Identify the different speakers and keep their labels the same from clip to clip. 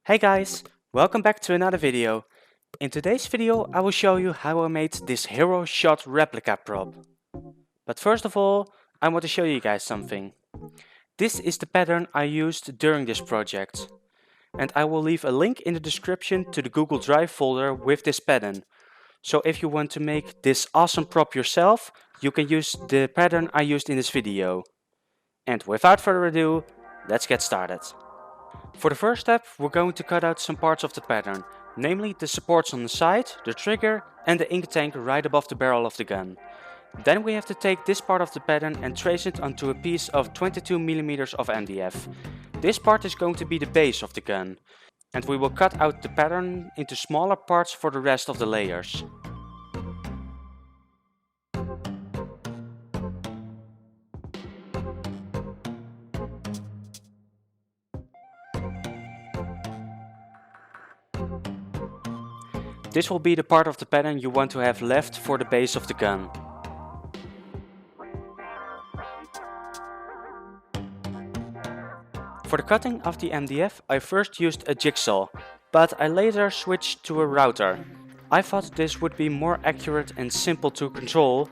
Speaker 1: Hey guys, welcome back to another video. In today's video I will show you how I made this Hero Shot Replica prop. But first of all, I want to show you guys something. This is the pattern I used during this project. And I will leave a link in the description to the Google Drive folder with this pattern. So if you want to make this awesome prop yourself, you can use the pattern I used in this video. And without further ado, let's get started. For the first step, we're going to cut out some parts of the pattern, namely the supports on the side, the trigger and the ink tank right above the barrel of the gun. Then we have to take this part of the pattern and trace it onto a piece of 22mm of MDF. This part is going to be the base of the gun, and we will cut out the pattern into smaller parts for the rest of the layers. This will be the part of the pattern you want to have left for the base of the gun. For the cutting of the MDF, I first used a jigsaw, but I later switched to a router. I thought this would be more accurate and simple to control,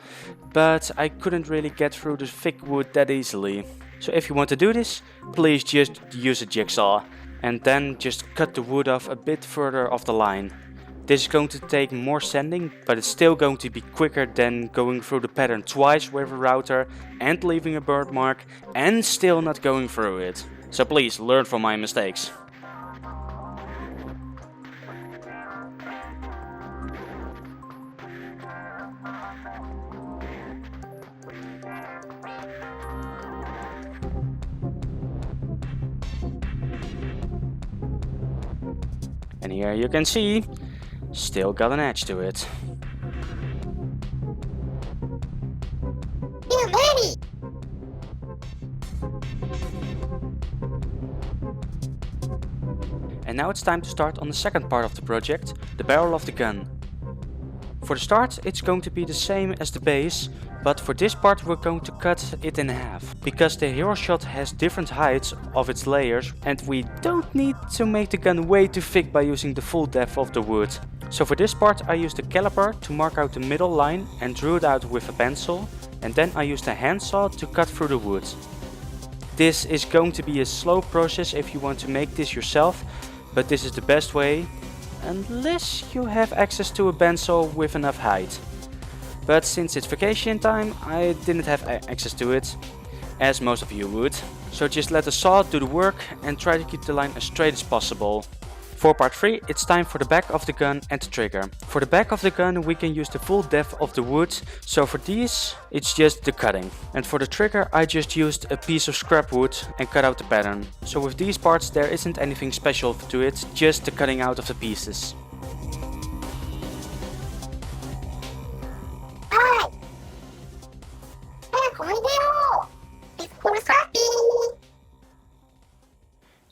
Speaker 1: but I couldn't really get through the thick wood that easily. So if you want to do this, please just use a jigsaw, and then just cut the wood off a bit further off the line. This is going to take more sanding, but it's still going to be quicker than going through the pattern twice with a router and leaving a burn mark and still not going through it. So please learn from my mistakes. And here you can see, still got an edge to it.
Speaker 2: You're ready!
Speaker 1: And now it's time to start on the second part of the project, the barrel of the gun. For the start, it's going to be the same as the base, but for this part we're going to cut it in half, because the Hero Shot has different heights of its layers and we don't need to make the gun way too thick by using the full depth of the wood. So for this part I used a caliper to mark out the middle line and drew it out with a pencil, and then I used a handsaw to cut through the wood. This is going to be a slow process if you want to make this yourself, but this is the best way, unless you have access to a bandsaw with enough height. But since it's vacation time, I didn't have access to it, as most of you would. So just let the saw do the work and try to keep the line as straight as possible. For part 3, it's time for the back of the gun and the trigger. For the back of the gun we can use the full depth of the wood, so for these it's just the cutting. And for the trigger I just used a piece of scrap wood and cut out the pattern. So with these parts there isn't anything special to it, just the cutting out of the pieces.
Speaker 2: Alright!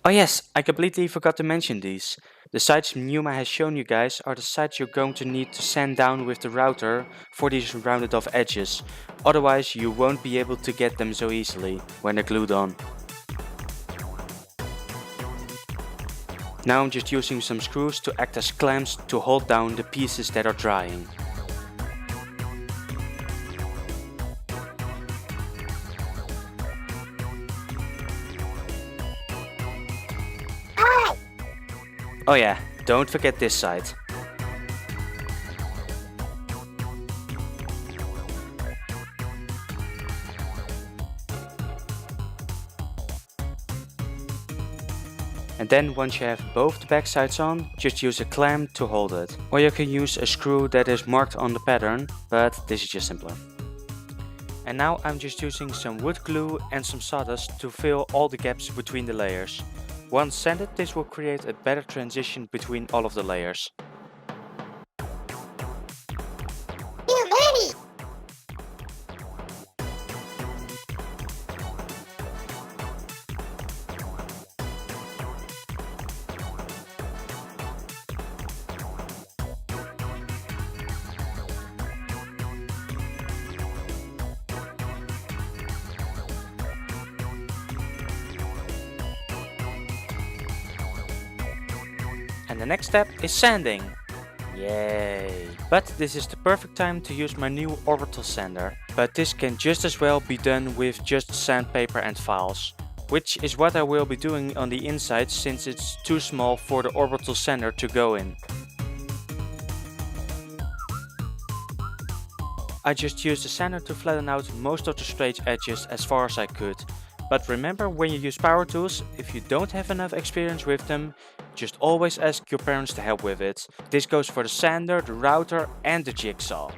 Speaker 1: Oh yes, I completely forgot to mention these. The sides Numa has shown you guys are the sides you're going to need to sand down with the router for these rounded off edges. Otherwise you won't be able to get them so easily when they're glued on. Now I'm just using some screws to act as clamps to hold down the pieces that are drying. Oh yeah, don't forget this side. And then once you have both the back sides on, just use a clamp to hold it. Or you can use a screw that is marked on the pattern, but this is just simpler. And now I'm just using some wood glue and some sawdust to fill all the gaps between the layers. Once sanded, this will create a better transition between all of the layers.
Speaker 2: You're ready!
Speaker 1: And the next step is sanding. Yay! But this is the perfect time to use my new orbital sander. But this can just as well be done with just sandpaper and files. Which is what I will be doing on the inside since it's too small for the orbital sander to go in. I just used the sander to flatten out most of the straight edges as far as I could. But remember, when you use power tools, if you don't have enough experience with them, just always ask your parents to help with it. This goes for the sander, the router and the jigsaw.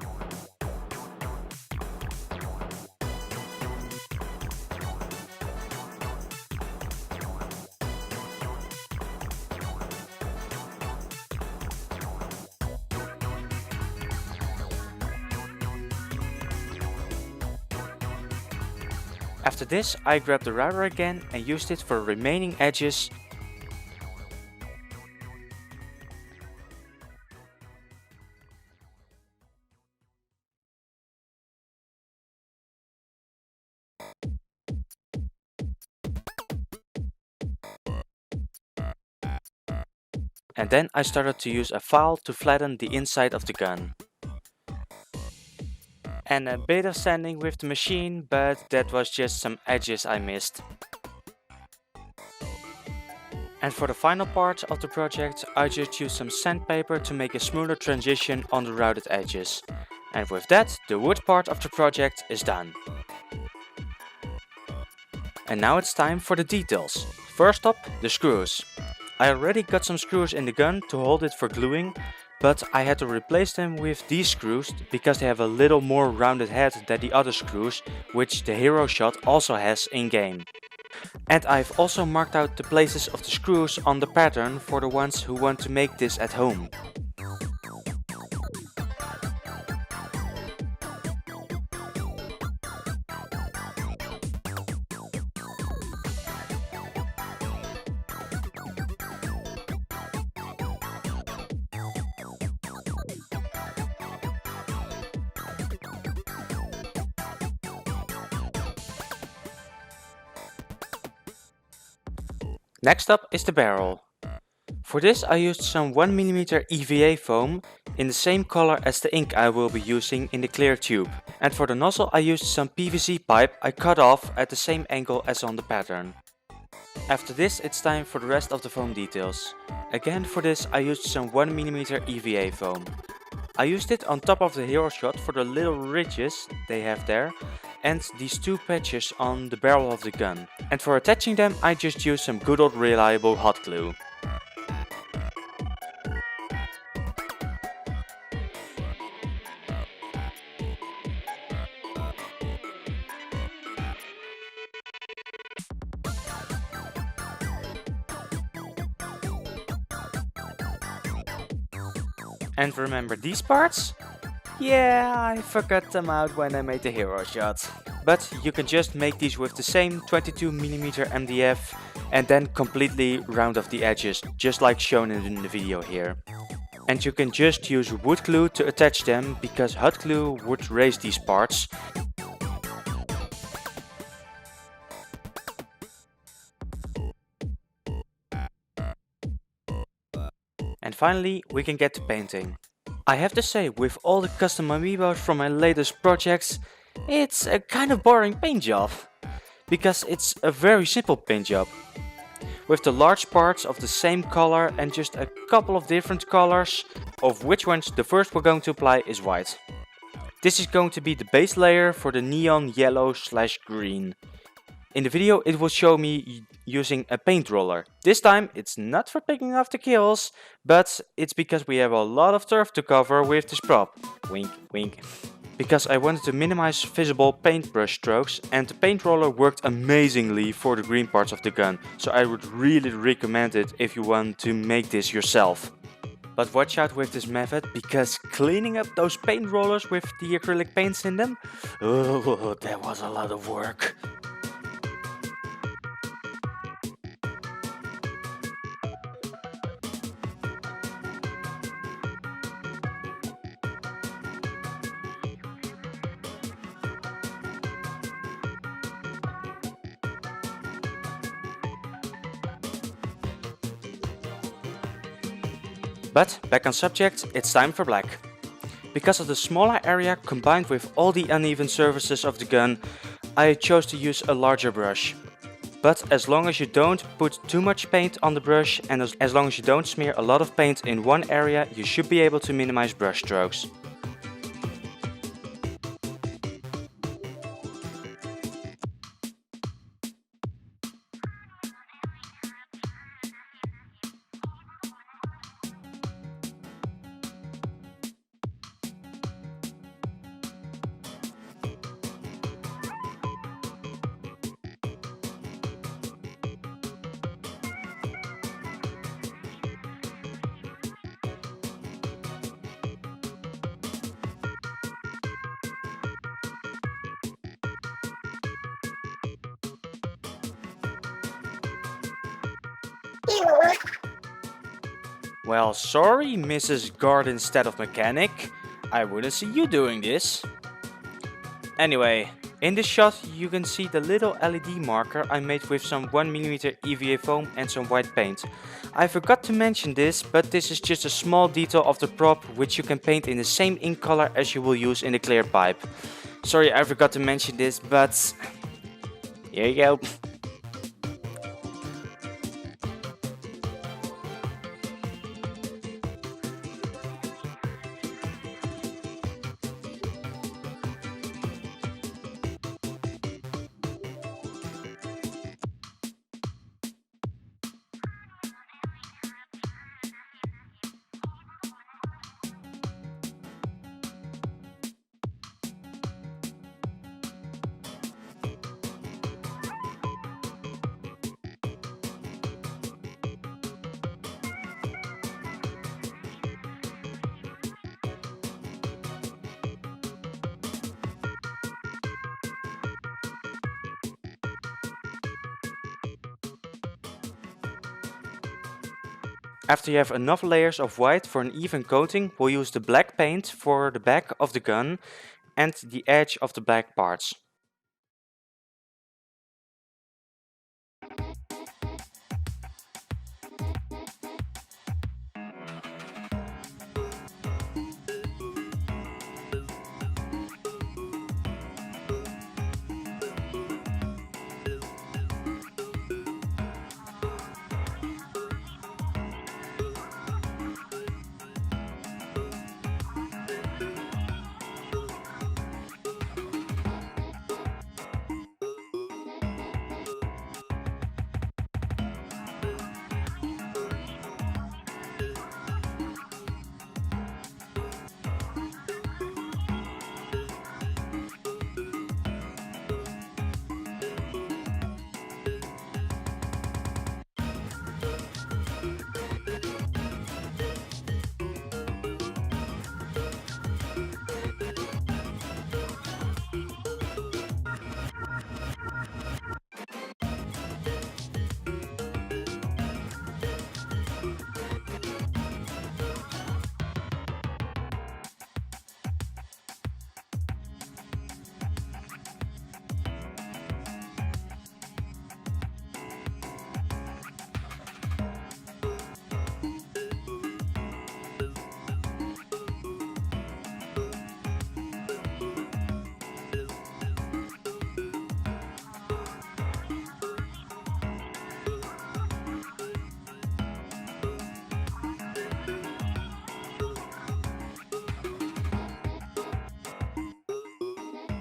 Speaker 1: After this, I grabbed the router again and used it for remaining edges. And then I started to use a file to flatten the inside of the gun. And a bit of sanding with the machine, but that was just some edges I missed. And for the final part of the project, I just used some sandpaper to make a smoother transition on the routed edges. And with that, the wood part of the project is done. And now it's time for the details. First up, the screws. I already got some screws in the gun to hold it for gluing, but I had to replace them with these screws because they have a little more rounded head than the other screws, which the Hero Shot also has in game. And I've also marked out the places of the screws on the pattern for the ones who want to make this at home. Next up is the barrel. For this I used some 1mm EVA foam in the same color as the ink I will be using in the clear tube. And for the nozzle I used some PVC pipe I cut off at the same angle as on the pattern. After this it's time for the rest of the foam details. Again for this I used some 1mm EVA foam. I used it on top of the Hero Shot for the little ridges they have there and these two patches on the barrel of the gun. And for attaching them I just used some good old reliable hot glue. And remember these parts? Yeah, I forgot them out when I made the Hero Shot. But you can just make these with the same 22mm MDF and then completely round off the edges, just like shown in the video here. And you can just use wood glue to attach them, because hot glue would raise these parts. And finally, we can get to painting. I have to say, with all the custom amiibos from my latest projects, it's a kind of boring paint job. Because it's a very simple paint job. With the large parts of the same color and just a couple of different colors, of which ones the first we're going to apply is white. This is going to be the base layer for the neon yellow/green. In the video it will show me using a paint roller. This time it's not for picking off the kills, but it's because we have a lot of turf to cover with this prop. Wink, wink. Because I wanted to minimize visible paintbrush strokes, and the paint roller worked amazingly for the green parts of the gun, so I would really recommend it if you want to make this yourself. But watch out with this method, because cleaning up those paint rollers with the acrylic paints in them, oh, that was a lot of work. But back on subject, it's time for black. Because of the smaller area combined with all the uneven surfaces of the gun, I chose to use a larger brush. But as long as you don't put too much paint on the brush and as long as you don't smear a lot of paint in one area, you should be able to minimize brush strokes.
Speaker 2: Ew.
Speaker 1: Well, sorry, Mrs. Guard instead of mechanic. I wouldn't see you doing this. Anyway, in this shot you can see the little LED marker I made with some 1mm EVA foam and some white paint. I forgot to mention this, but this is just a small detail of the prop which you can paint in the same ink color as you will use in the clear pipe. Sorry, I forgot to mention this, but here you go. After you have enough layers of white for an even coating, we'll use the black paint for the back of the gun and the edge of the black parts.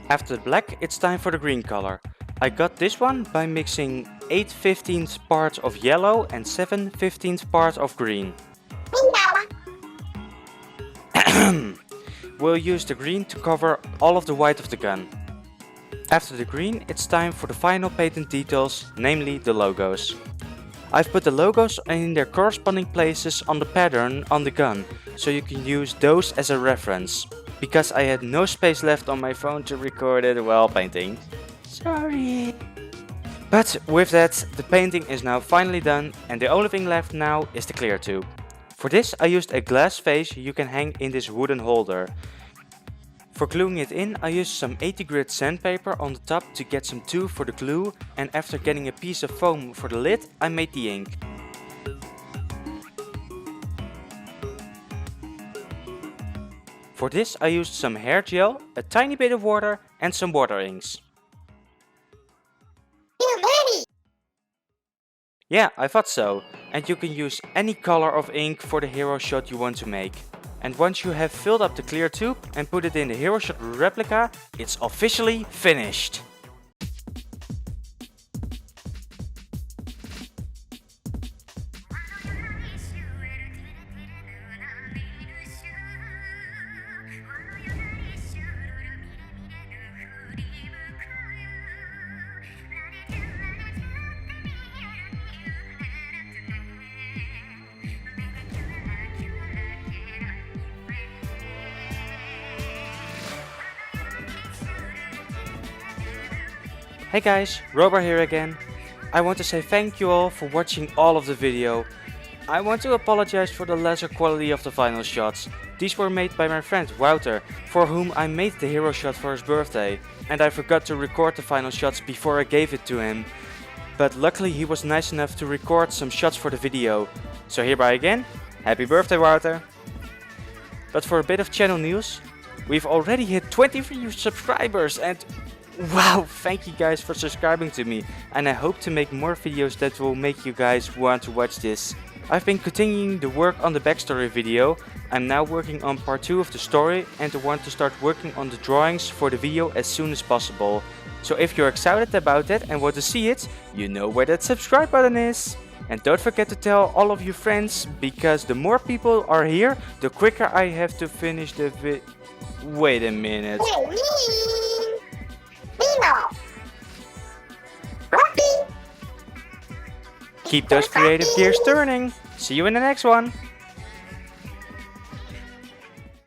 Speaker 1: After the black, it's time for the green color. I got this one by mixing 8/15 parts of yellow and 7/15 parts of green. We'll use the green to cover all of the white of the gun. After the green, it's time for the final painted details, namely the logos. I've put the logos in their corresponding places on the pattern on the gun, so you can use those as a reference. Because I had no space left on my phone to record it while painting. Sorry. But with that, the painting is now finally done and the only thing left now is the clear tube. For this I used a glass vase you can hang in this wooden holder. For gluing it in, I used some 80 grit sandpaper on the top to get some tube for the glue, and after getting a piece of foam for the lid, I made the ink. For this I used some hair gel, a tiny bit of water and some water inks.
Speaker 2: Too many.
Speaker 1: Yeah, I thought so. And you can use any color of ink for the hero shot you want to make. And once you have filled up the clear tube and put it in the Hero Shot Replica, it's officially finished. Hey guys, Robert here again. I want to say thank you all for watching all of the video. I want to apologize for the lesser quality of the final shots. These were made by my friend Wouter, for whom I made the hero shot for his birthday. And I forgot to record the final shots before I gave it to him. But luckily he was nice enough to record some shots for the video. So hereby again, happy birthday Wouter! But for a bit of channel news, we've already hit 23 subscribers and wow, thank you guys for subscribing to me, and I hope to make more videos that will make you guys want to watch this. I've been continuing the work on the backstory video. I'm now working on part 2 of the story and I want to start working on the drawings for the video as soon as possible. So if you're excited about that and want to see it, you know where that subscribe button is. And don't forget to tell all of your friends, because the more people are here, the quicker I have to finish the Wait a minute. Keep those creative gears turning. See you in the next one.